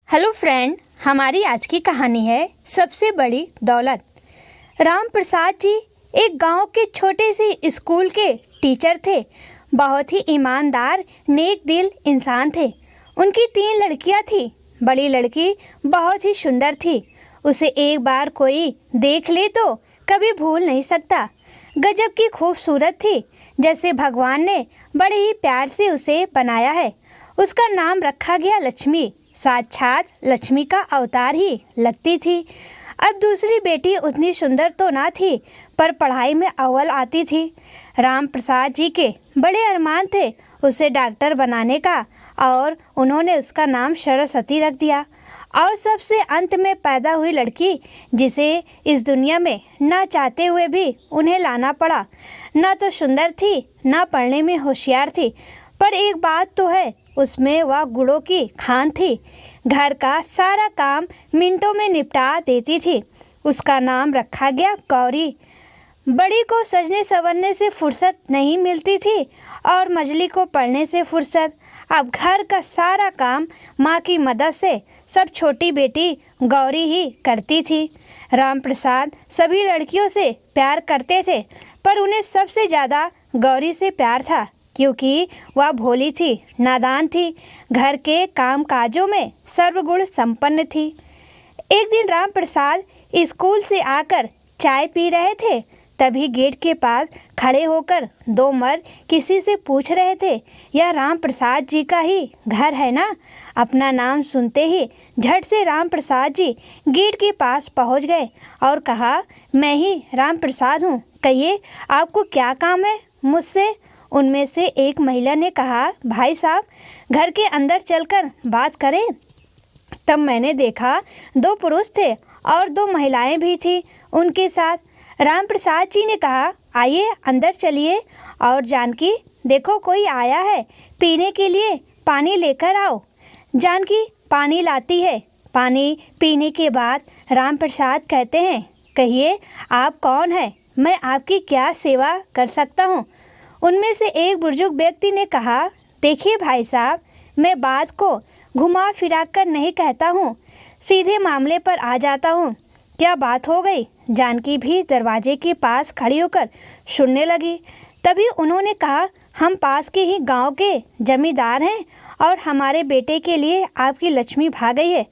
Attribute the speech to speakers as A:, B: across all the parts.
A: Hello friend, हमारी आज की कहानी है सबसे बड़ी दौलत। राम प्रसाद जी एक गांव के छोटे से स्कूल के टीचर थे। बहुत ही ईमानदार, नेक दिल इंसान थे। उनकी 3 लड़कियां थी। बड़ी लड़की बहुत ही सुंदर थी। उसे एक बार कोई देख ले तो कभी भूल नहीं सकता। गजब की खूबसूरत थी, जैसे भगवान ने बड़े ही प्यार से उसे बनाया है। उसका नाम रखा गया लक्ष्मी। साक्षात लक्ष्मी का अवतार ही लगती थी। अब दूसरी बेटी उतनी सुंदर तो ना थी, पर पढ़ाई में अव्वल आती थी। राम प्रसाद जी के बड़े अरमान थे उसे डॉक्टर बनाने का, और उन्होंने उसका नाम सरस्वती रख दिया। और सबसे अंत में पैदा हुई लड़की, जिसे इस दुनिया में ना चाहते हुए भी उन्हें लाना पड़ा। ना तो सुंदर थी, ना पढ़ने में होशियार थी, पर एक बात तो है, उसमें वह गुणों की खान थी। घर का सारा काम मिनटों में निपटा देती थी। उसका नाम रखा गया गौरी। बड़ी को सजने संवरने से फुर्सत नहीं मिलती थी, और मझली को पढ़ने से फुर्सत। अब घर का सारा काम माँ की मदद से सब छोटी बेटी गौरी ही करती थी। राम प्रसाद सभी लड़कियों से प्यार करते थे, पर उन्हें सबसे ज़्यादा गौरी से प्यार था, क्योंकि वह भोली थी, नादान थी, घर के काम काजों में सर्वगुण संपन्न थी। एक दिन राम प्रसाद स्कूल से आकर चाय पी रहे थे। तभी गेट के पास खड़े होकर 2 मर्द किसी से पूछ रहे थे, यह राम प्रसाद जी का ही घर है ना? अपना नाम सुनते ही झट से राम प्रसाद जी गेट के पास पहुंच गए और कहा, मैं ही राम प्रसाद हूँ, कहिए आपको क्या काम है मुझसे? उनमें से एक महिला ने कहा, भाई साहब, घर के अंदर चलकर बात करें। तब मैंने देखा 2 पुरुष थे और 2 महिलाएं भी थी उनके साथ। राम प्रसाद जी ने कहा, आइए अंदर चलिए। और जानकी, देखो कोई आया है, पीने के लिए पानी लेकर आओ। जानकी पानी लाती है। पानी पीने के बाद राम प्रसाद कहते हैं, कहिए आप कौन हैं, मैं आपकी क्या सेवा कर सकता हूँ? उनमें से एक बुजुर्ग व्यक्ति ने कहा, देखिए भाई साहब, मैं बात को घुमा फिरा कर नहीं कहता हूँ, सीधे मामले पर आ जाता हूँ। क्या बात हो गई? जानकी भी दरवाजे के पास खड़ी होकर सुनने लगी। तभी उन्होंने कहा, हम पास के ही गांव के जमींदार हैं और हमारे बेटे के लिए आपकी लक्ष्मी भाग गई है।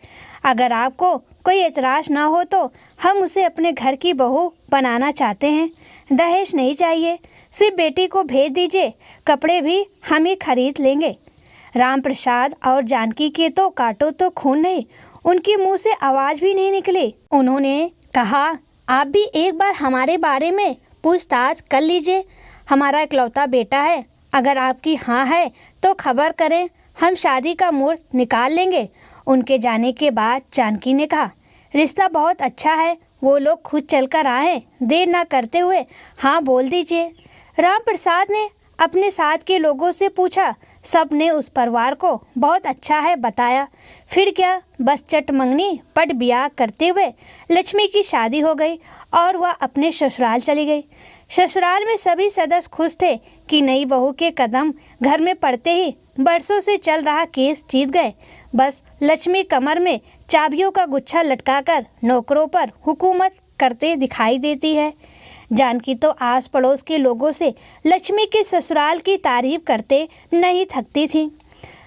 A: अगर आपको कोई एतराज़ ना हो तो हम उसे अपने घर की बहू बनाना चाहते हैं। दहेज नहीं चाहिए, सिर्फ बेटी को भेज दीजिए, कपड़े भी हम ही खरीद लेंगे। राम प्रसाद और जानकी के तो काटो तो खून नहीं, उनके मुंह से आवाज़ भी नहीं निकली। उन्होंने कहा, आप भी एक बार हमारे बारे में पूछताछ कर लीजिए। हमारा इकलौता बेटा है, अगर आपकी हाँ है तो खबर करें, हम शादी का मुहूर्त निकाल लेंगे। उनके जाने के बाद जानकी ने कहा, रिश्ता बहुत अच्छा है, वो लोग खुद चलकर आए, देर ना करते हुए हाँ बोल दीजिए। राम प्रसाद ने अपने साथ के लोगों से पूछा। सब ने उस परिवार को बहुत अच्छा है बताया। फिर क्या, बस चट मंगनी पट ब्याह करते हुए लक्ष्मी की शादी हो गई और वह अपने ससुराल चली गई। ससुराल में सभी सदस्य खुश थे कि नई बहू के कदम घर में पड़ते ही बरसों से चल रहा केस जीत गए। बस लक्ष्मी कमर में चाबियों का गुच्छा लटकाकर नौकरों पर हुकूमत करते दिखाई देती है। जानकी तो आस पड़ोस के लोगों से लक्ष्मी के ससुराल की तारीफ करते नहीं थकती थी।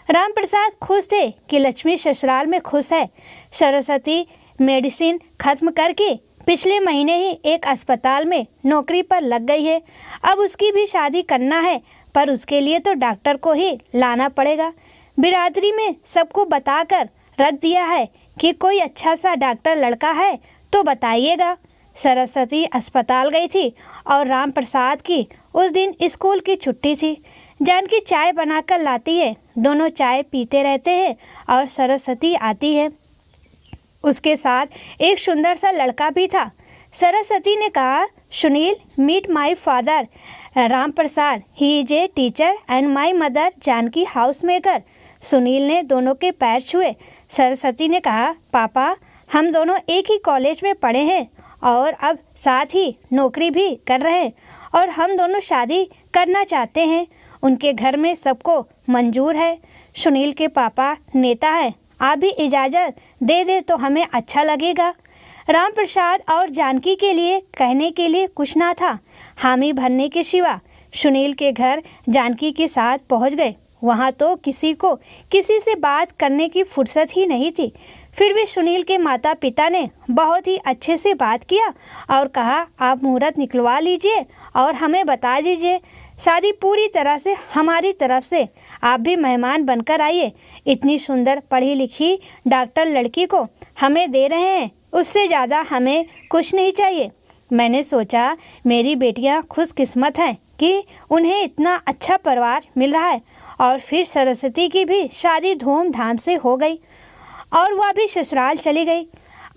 A: राम प्रसाद खुश थे कि लक्ष्मी ससुराल में खुश है। सरस्वती मेडिसिन खत्म करके पिछले महीने ही एक अस्पताल में नौकरी पर लग गई है। अब उसकी भी शादी करना है, पर उसके लिए तो डॉक्टर को ही लाना पड़ेगा। बिरादरी में सबको बताकर रख दिया है कि कोई अच्छा सा डॉक्टर लड़का है तो बताइएगा। सरस्वती अस्पताल गई थी और राम प्रसाद की उस दिन स्कूल की छुट्टी थी। जानकी चाय बनाकर लाती है, दोनों चाय पीते रहते हैं और सरस्वती आती है। उसके साथ एक सुंदर सा लड़का भी था। सरस्वती ने कहा, Sunil, meet my father Ram Prasad, he is a teacher and my mother Janaki house maker. Sunil ने दोनों के पैर छुए। सरस्वती ने कहा, पापा, हम दोनों एक ही कॉलेज में पढ़े हैं और अब साथ ही नौकरी भी कर रहे हैं, और हम दोनों शादी करना चाहते हैं। उनके घर में सबको मंजूर है। सुनील के पापा नेता हैं आप भी इजाज़त दे दे तो हमें अच्छा लगेगा। राम प्रसाद और जानकी के लिए कहने के लिए कुछ ना था हामी भरने के सिवा। सुनील के घर जानकी के साथ पहुंच गए। वहां तो किसी को किसी से बात करने की फुर्सत ही नहीं थी। फिर भी सुनील के माता पिता ने बहुत ही अच्छे से बात किया और कहा, आप मुहूर्त निकलवा लीजिए और हमें बता दीजिए। शादी पूरी तरह से हमारी तरफ से, आप भी मेहमान बनकर आइए। इतनी सुंदर पढ़ी लिखी डॉक्टर लड़की को हमें दे रहे हैं, उससे ज़्यादा हमें कुछ नहीं चाहिए। मैंने सोचा मेरी बेटियां खुशकिस्मत हैं कि उन्हें इतना अच्छा परिवार मिल रहा है। और फिर सरस्वती की भी शादी धूमधाम से हो गई और वह भी ससुराल चली गई।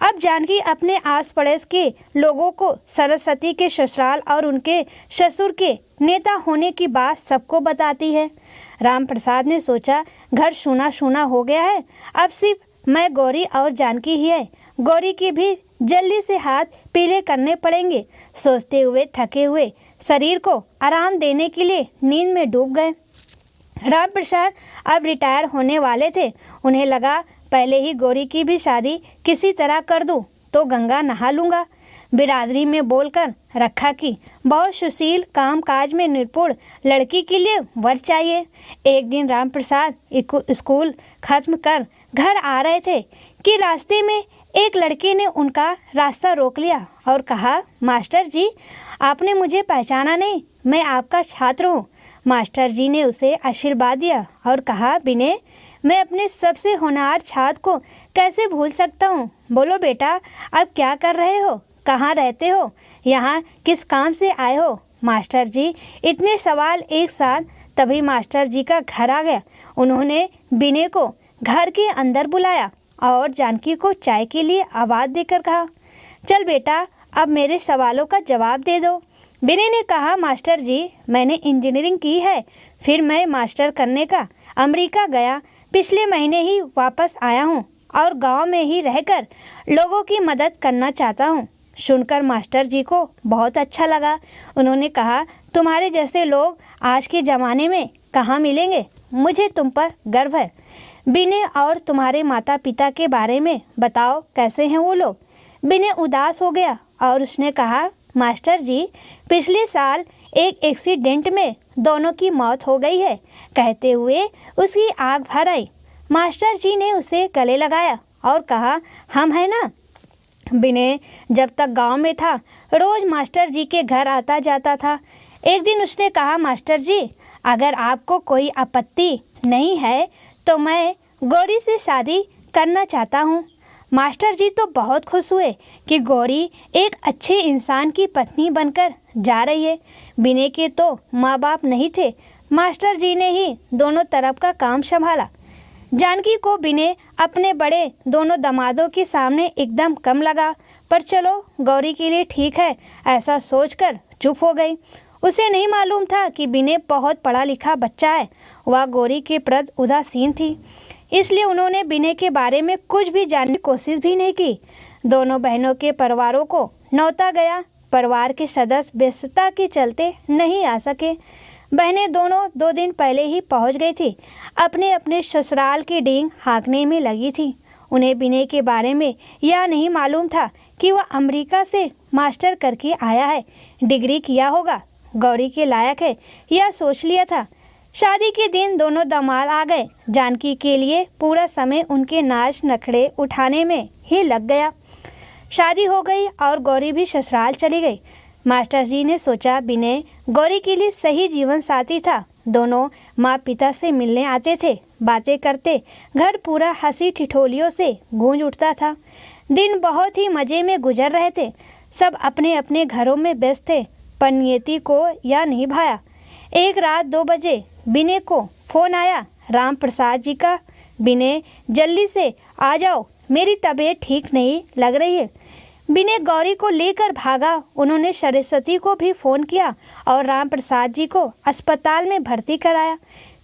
A: अब जानकी अपने आस पड़ोस के लोगों को सरस्वती के ससुराल और उनके ससुर के नेता होने की बात सबको बताती है। राम प्रसाद ने सोचा घर सूना सूना हो गया है, अब सिर्फ मैं गौरी और जानकी ही है। गौरी की भी जल्दी से हाथ पीले करने पड़ेंगे। सोचते हुए थके हुए शरीर को आराम देने के लिए नींद में डूब गए। राम प्रसाद अब रिटायर होने वाले थे। उन्हें लगा पहले ही गौरी की भी शादी किसी तरह कर दूं तो गंगा नहा लूँगा। बिरादरी में बोलकर रखा कि बहुत सुशील कामकाज में निपुण लड़की के लिए वर चाहिए। एक दिन राम प्रसाद स्कूल खत्म कर घर आ रहे थे कि रास्ते में एक लड़के ने उनका रास्ता रोक लिया और कहा, मास्टर जी आपने मुझे पहचाना नहीं, मैं आपका छात्र हूँ। मास्टर जी ने उसे आशीर्वाद दिया और कहा, विनय मैं अपने सबसे होनहार छात्र को कैसे भूल सकता हूँ। बोलो बेटा अब क्या कर रहे हो, कहाँ रहते हो, यहाँ किस काम से आए हो। मास्टर जी इतने सवाल एक साथ। तभी मास्टर जी का घर आ गया। उन्होंने विनय को घर के अंदर बुलाया और जानकी को चाय के लिए आवाज़ देकर कहा, चल बेटा अब मेरे सवालों का जवाब दे दो। विनय ने कहा, मास्टर जी मैंने इंजीनियरिंग की है, फिर मैं मास्टर करने का अमेरिका गया, पिछले महीने ही वापस आया हूँ और गांव में ही रहकर लोगों की मदद करना चाहता हूँ। सुनकर मास्टर जी को बहुत अच्छा लगा। उन्होंने कहा, तुम्हारे जैसे लोग आज के ज़माने में कहाँ मिलेंगे, मुझे तुम पर गर्व है। विनय और तुम्हारे माता पिता के बारे में बताओ, कैसे हैं वो लोग। विनय उदास हो गया और उसने कहा, मास्टर जी पिछले साल एक एक्सीडेंट में दोनों की मौत हो गई है। कहते हुए उसकी आंख भर आई। मास्टर जी ने उसे गले लगाया और कहा, हम हैं ना। विनय जब तक गांव में था रोज़ मास्टर जी के घर आता जाता था। एक दिन उसने कहा, मास्टर जी अगर आपको कोई आपत्ति नहीं है तो मैं गौरी से शादी करना चाहता हूँ। मास्टर जी तो बहुत खुश हुए कि गौरी एक अच्छे इंसान की पत्नी बनकर जा रही है। विनय के तो माँ बाप नहीं थे, मास्टर जी ने ही दोनों तरफ का काम संभाला। जानकी को विनय अपने बड़े दोनों दामादों के सामने एकदम कम लगा, पर चलो गौरी के लिए ठीक है ऐसा सोचकर चुप हो गई। उसे नहीं मालूम था कि विनय बहुत पढ़ा लिखा बच्चा है। वह गौरी के प्रति उदासीन थी, इसलिए उन्होंने विनय के बारे में कुछ भी जानने की कोशिश भी नहीं की। दोनों बहनों के परिवारों को न्योता गया। परिवार के सदस्य व्यस्तता के चलते नहीं आ सके। बहनें दोनों 2 दिन पहले ही पहुंच गई थी। अपने अपने ससुराल की डींग हाँकने में लगी थी। उन्हें विनय के बारे में यह नहीं मालूम था कि वह अमेरिका से मास्टर करके आया है, डिग्री किया होगा, गौरी के लायक है, यह सोच लिया था। शादी के दिन दोनों दामाद आ गए। जानकी के लिए पूरा समय उनके नाच नखड़े उठाने में ही लग गया। शादी हो गई और गौरी भी ससुराल चली गई। मास्टर जी ने सोचा विनय गौरी के लिए सही जीवन साथी था। दोनों माँ पिता से मिलने आते थे। बातें करते घर पूरा हंसी ठिठोलियों से गूंज उठता था। दिन बहुत ही मज़े में गुजर रहे थे। सब अपने अपने घरों में व्यस्त थे, पर नियति को यह नहीं भाया। एक रात 2 बजे विनय को फ़ोन आया, राम प्रसाद जी का। विनय जल्दी से आ जाओ, मेरी तबीयत ठीक नहीं लग रही है। विनय गौरी को लेकर भागा। उन्होंने सरस्वती को भी फ़ोन किया और राम प्रसाद जी को अस्पताल में भर्ती कराया,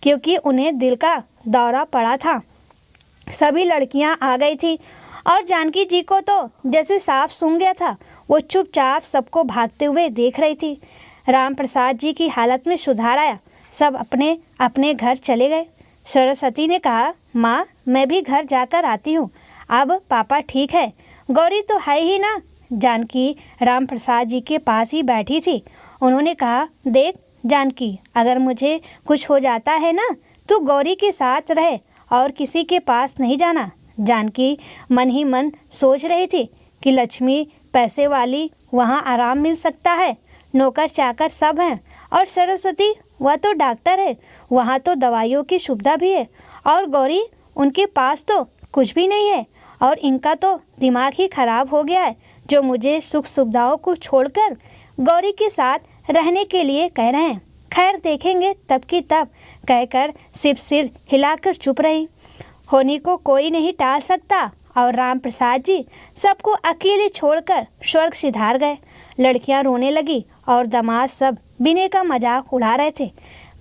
A: क्योंकि उन्हें दिल का दौरा पड़ा था। सभी लड़कियां आ गई थी और जानकी जी को तो जैसे सांप सूंघ गया था। वो चुपचाप सबको भागते हुए देख रही थी। राम प्रसाद जी की हालत में सुधार आया। सब अपने अपने घर चले गए। सरस्वती ने कहा, माँ मैं भी घर जाकर आती हूँ, अब पापा ठीक है, गौरी तो है ही ना। जानकी राम प्रसाद जी के पास ही बैठी थी। उन्होंने कहा, देख जानकी, अगर मुझे कुछ हो जाता है ना तो गौरी के साथ रहे और किसी के पास नहीं जाना। जानकी मन ही मन सोच रही थी कि लक्ष्मी पैसे वाली, वहाँ आराम मिल सकता है, नौकर चाकर सब हैं, और सरस्वती वह तो डॉक्टर है, वहाँ तो दवाइयों की सुविधा भी है, और गौरी उनके पास तो कुछ भी नहीं है, और इनका तो दिमाग ही खराब हो गया है जो मुझे सुख सुविधाओं को छोड़कर गौरी के साथ रहने के लिए कह रहे हैं। खैर देखेंगे तब की तब, कहकर सिर्फ सिर हिलाकर चुप रही। होनी को कोई नहीं टाल सकता, और राम प्रसाद जी सबको अकेले छोड़कर स्वर्ग सिधार गए। लड़कियां रोने लगी और दामाद सब बिने का मजाक उड़ा रहे थे।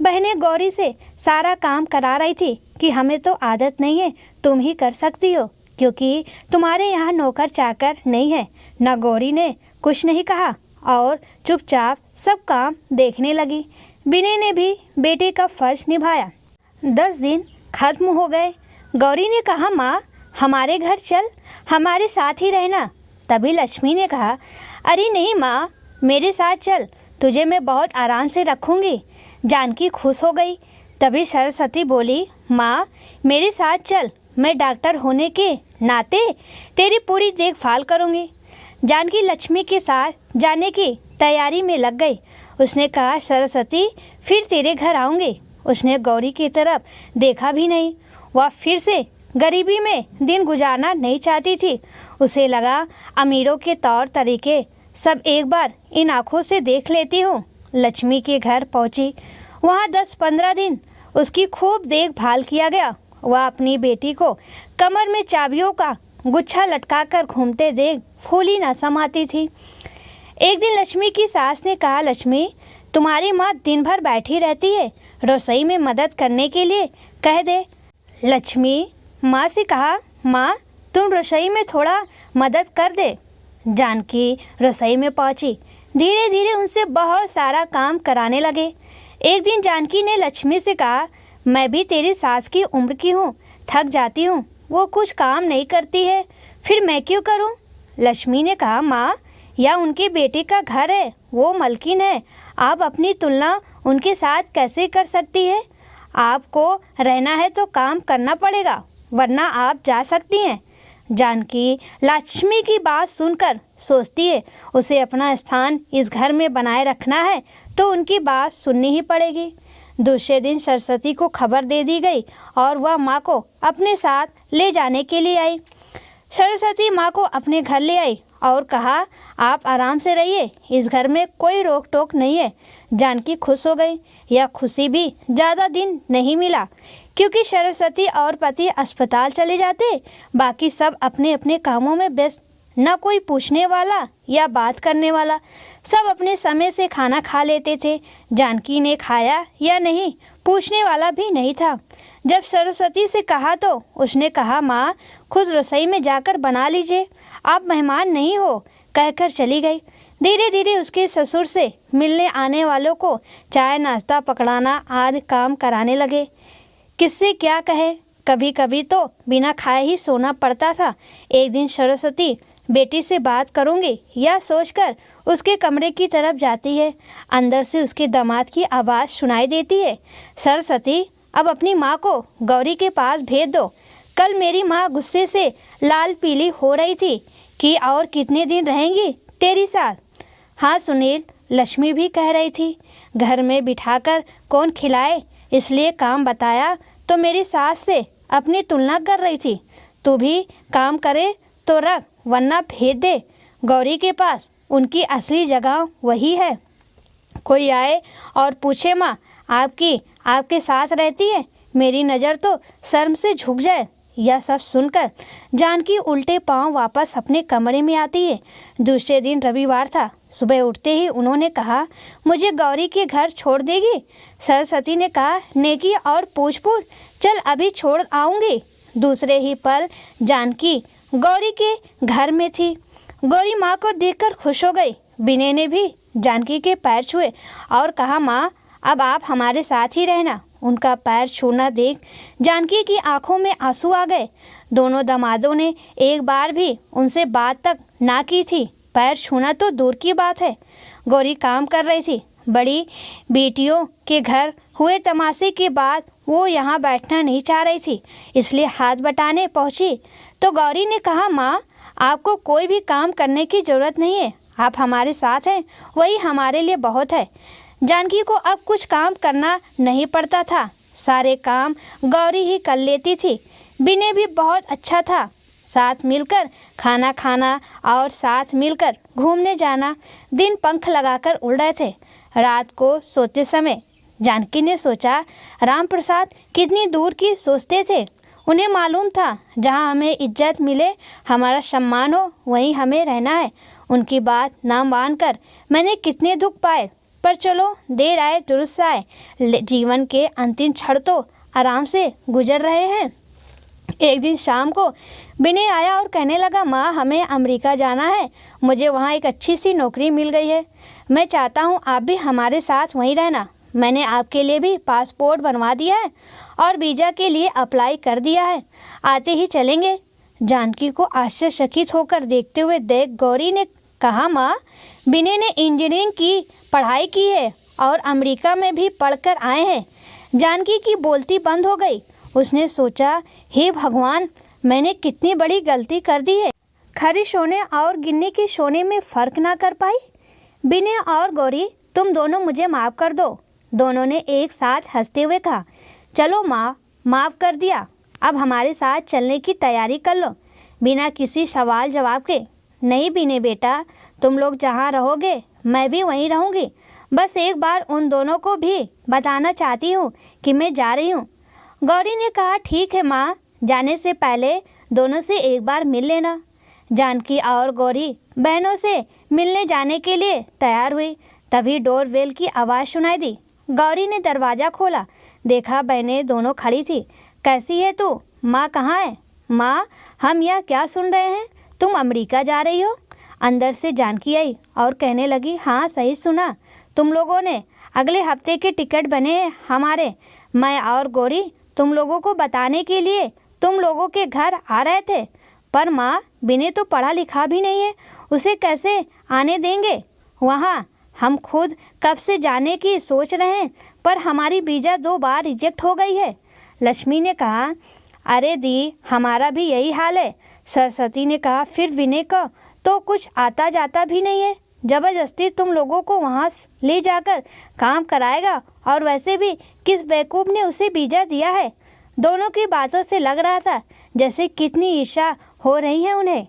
A: बहनें गौरी से सारा काम करा रही थी कि हमें तो आदत नहीं है, तुम ही कर सकती हो, क्योंकि तुम्हारे यहाँ नौकर चाकर नहीं है। न गौरी ने कुछ नहीं कहा और चुपचाप सब काम देखने लगी। बिने ने भी बेटे का फर्ज निभाया। 10 दिन खत्म हो गए। गौरी ने कहा, माँ हमारे घर चल, हमारे साथ ही रहना। तभी लक्ष्मी ने कहा, अरे नहीं माँ, मेरे साथ चल, तुझे मैं बहुत आराम से रखूँगी। जानकी खुश हो गई। तभी सरस्वती बोली, माँ मेरे साथ चल, मैं डॉक्टर होने के नाते तेरी पूरी देखभाल करूँगी। जानकी लक्ष्मी के साथ जाने की तैयारी में लग गई। उसने कहा, सरस्वती फिर तेरे घर आऊँगी। उसने गौरी की तरफ देखा भी नहीं। वह फिर से गरीबी में दिन गुजारना नहीं चाहती थी। उसे लगा, अमीरों के तौर तरीके सब एक बार इन आँखों से देख लेती हूँ। लक्ष्मी के घर पहुँची। वहाँ 10-15 दिन उसकी खूब देखभाल किया गया। वह अपनी बेटी को कमर में चाबियों का गुच्छा लटकाकर घूमते देख फूली न समाती थी। एक दिन लक्ष्मी की सास ने कहा, लक्ष्मी तुम्हारी माँ दिन भर बैठी रहती है, रसोई में मदद करने के लिए कह दे। लक्ष्मी माँ से कहा, माँ तुम रसोई में थोड़ा मदद कर दे। जानकी रसोई में पहुँची। धीरे धीरे उनसे बहुत सारा काम कराने लगे। एक दिन जानकी ने लक्ष्मी से कहा, मैं भी तेरी सास की उम्र की हूँ, थक जाती हूँ, वो कुछ काम नहीं करती है, फिर मैं क्यों करूँ। लक्ष्मी ने कहा, माँ यह उनके बेटे का घर है, वो मलकिन है, आप अपनी तुलना उनके साथ कैसे कर सकती है। आपको रहना है तो काम करना पड़ेगा, वरना आप जा सकती हैं। जानकी लक्ष्मी की बात सुनकर सोचती है, उसे अपना स्थान इस घर में बनाए रखना है तो उनकी बात सुननी ही पड़ेगी। दूसरे दिन सरस्वती को खबर दे दी गई और वह माँ को अपने साथ ले जाने के लिए आई। सरस्वती माँ को अपने घर ले आई और कहा, आप आराम से रहिए, इस घर में कोई रोक टोक नहीं है। जानकी खुश हो गई। यह खुशी भी ज़्यादा दिन नहीं मिला, क्योंकि सरस्वती और पति अस्पताल चले जाते, बाकी सब अपने अपने कामों में व्यस्त। न कोई पूछने वाला या बात करने वाला, सब अपने समय से खाना खा लेते थे। जानकी ने खाया या नहीं पूछने वाला भी नहीं था। जब सरस्वती से कहा तो उसने कहा, माँ खुद रसोई में जाकर बना लीजिए, आप मेहमान नहीं हो, कहकर चली गई। धीरे धीरे उसके ससुर से मिलने आने वालों को चाय नाश्ता पकड़ाना आदि काम कराने लगे। किससे क्या कहे, कभी कभी तो बिना खाए ही सोना पड़ता था। एक दिन सरस्वती बेटी से बात करूंगी यह सोचकर उसके कमरे की तरफ जाती है। अंदर से उसके दामाद की आवाज़ सुनाई देती है, सरस्वती अब अपनी माँ को गौरी के पास भेज दो। कल मेरी माँ गुस्से से लाल पीली हो रही थी कि और कितने दिन रहेंगी तेरी साथ। हाँ सुनील, लक्ष्मी भी कह रही थी, घर में बिठाकर कौन खिलाए, इसलिए काम बताया तो मेरी सास से अपनी तुलना कर रही थी। तू भी काम करे तो रख, वरना भेज दे गौरी के पास, उनकी असली जगह वही है। कोई आए और पूछे, माँ आपके साथ रहती है, मेरी नज़र तो शर्म से झुक जाए। यह सब सुनकर जानकी उल्टे पांव वापस अपने कमरे में आती है। दूसरे दिन रविवार था। सुबह उठते ही उन्होंने कहा, मुझे गौरी के घर छोड़ देगी। सरस्वती ने कहा, नेकी और पूछ चल अभी छोड़ आऊँगी। दूसरे ही पल जानकी गौरी के घर में थी। गौरी माँ को देखकर खुश हो गई। विनय ने भी जानकी के पैर छुए और कहा, माँ अब आप हमारे साथ ही रहना, उनका पैर छूना देख जानकी की आंखों में आंसू आ गए। दोनों दामादों ने एक बार भी उनसे बात तक ना की थी। पैर छूना तो दूर की बात है। गौरी काम कर रही थी। बड़ी बेटियों के घर हुए तमाशे के बाद वो यहाँ बैठना नहीं चाह रही थी, इसलिए हाथ बटाने पहुँची तो गौरी ने कहा, माँ आपको कोई भी काम करने की ज़रूरत नहीं है, आप हमारे साथ हैं, वही हमारे लिए बहुत है। जानकी को अब कुछ काम करना नहीं पड़ता था, सारे काम गौरी ही कर लेती थी। विनय भी बहुत अच्छा था, साथ मिलकर खाना खाना और साथ मिलकर घूमने जाना। दिन पंख लगाकर उड़ रहे थे। रात को सोते समय जानकी ने सोचा, राम प्रसाद कितनी दूर की सोचते थे। उन्हें मालूम था जहाँ हमें इज्जत मिले, हमारा सम्मान हो, वहीं हमें रहना है। उनकी बात ना मानकर मैंने कितने दुख पाए, पर चलो देर आए दुरुस्त आए। जीवन के अंतिम क्षण तो आराम से गुजर रहे हैं। एक दिन शाम को विनय आया और कहने लगा, माँ हमें अमेरिका जाना है, मुझे वहाँ एक अच्छी सी नौकरी मिल गई है। मैं चाहता हूँ आप भी हमारे साथ वहीं रहना। मैंने आपके लिए भी पासपोर्ट बनवा दिया है और वीज़ा के लिए अप्लाई कर दिया है, आते ही चलेंगे। जानकी को आश्चर्यचकित होकर देखते हुए देख गौरी ने कहा, माँ विनय ने इंजीनियरिंग की पढ़ाई की है और अमेरिका में भी पढ़कर आए हैं। जानकी की बोलती बंद हो गई। उसने सोचा, हे भगवान, मैंने कितनी बड़ी गलती कर दी है। खरी सोने और गिन्नी की सोने में फ़र्क ना कर पाई। विनय और गौरी तुम दोनों मुझे माफ़ कर दो। दोनों ने एक साथ हंसते हुए कहा, चलो माँ माफ़ कर दिया, अब हमारे साथ चलने की तैयारी कर लो। बिना किसी सवाल जवाब के। नहीं विनय बेटा, तुम लोग जहाँ रहोगे मैं भी वहीं रहूँगी। बस एक बार उन दोनों को भी बताना चाहती हूँ कि मैं जा रही हूँ। गौरी ने कहा, ठीक है माँ, जाने से पहले दोनों से एक बार मिल लेना। जानकी और गौरी बहनों से मिलने जाने के लिए तैयार हुई। तभी डोर बेल की आवाज़ सुनाई दी। गौरी ने दरवाज़ा खोला, देखा बहनें दोनों खड़ी थी। कैसी है तू? माँ कहाँ है? माँ हम यह क्या सुन रहे हैं, तुम अमेरिका जा रही हो? अंदर से जानकी आई और कहने लगी, हाँ सही सुना, तुम लोगों ने अगले हफ्ते के टिकट बने हैं हमारे। मैं और गौरी तुम लोगों को बताने के लिए तुम लोगों के घर आ रहे थे, पर माँ विनय तो पढ़ा लिखा भी नहीं है, उसे कैसे आने देंगे वहाँ? हम खुद कब से जाने की सोच रहे हैं, पर हमारी वीज़ा 2 बार रिजेक्ट हो गई है। लक्ष्मी ने कहा, अरे दी हमारा भी यही हाल है। सरस्वती ने कहा, फिर विनय का तो कुछ आता जाता भी नहीं है, ज़बरदस्ती तुम लोगों को वहाँ ले जाकर काम कराएगा, और वैसे भी किस बेवकूफ़ ने उसे वीज़ा दिया है। दोनों की बातों से लग रहा था जैसे कितनी ईर्ष्या हो रही है उन्हें।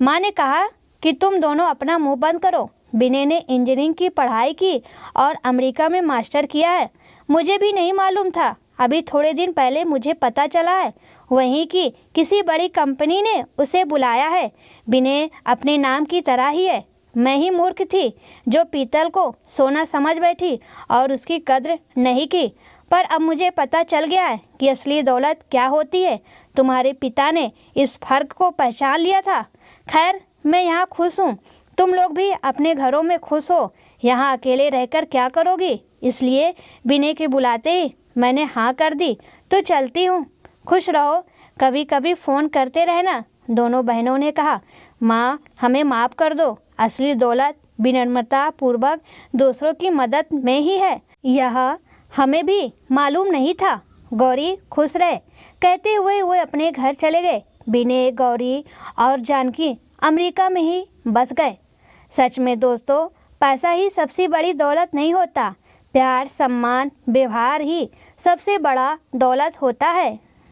A: माँ ने कहा कि तुम दोनों अपना मुंह बंद करो। विनय ने इंजीनियरिंग की पढ़ाई की और अमेरिका में मास्टर किया है। मुझे भी नहीं मालूम था, अभी थोड़े दिन पहले मुझे पता चला है। वहीं की किसी बड़ी कंपनी ने उसे बुलाया है। विनय अपने नाम की तरह ही है। मैं ही मूर्ख थी जो पीतल को सोना समझ बैठी और उसकी कद्र नहीं की, पर अब मुझे पता चल गया है कि असली दौलत क्या होती है। तुम्हारे पिता ने इस फर्क को पहचान लिया था। खैर मैं यहाँ खुश हूँ, तुम लोग भी अपने घरों में खुश हो। यहाँ अकेले रहकर क्या करोगी, इसलिए विनय के बुलाते ही मैंने हाँ कर दी, तो चलती हूँ। खुश रहो, कभी कभी फ़ोन करते रहना। दोनों बहनों ने कहा, माँ हमें माफ़ कर दो, असली दौलत विनम्रता पूर्वक दूसरों की मदद में ही है, यह हमें भी मालूम नहीं था। गौरी खुश रहे कहते हुए वो अपने घर चले गए। विनय, गौरी और जानकी अमेरिका में ही बस गए। सच में दोस्तों, पैसा ही सबसे बड़ी दौलत नहीं होता, प्यार, सम्मान, व्यवहार ही सबसे बड़ा दौलत होता है।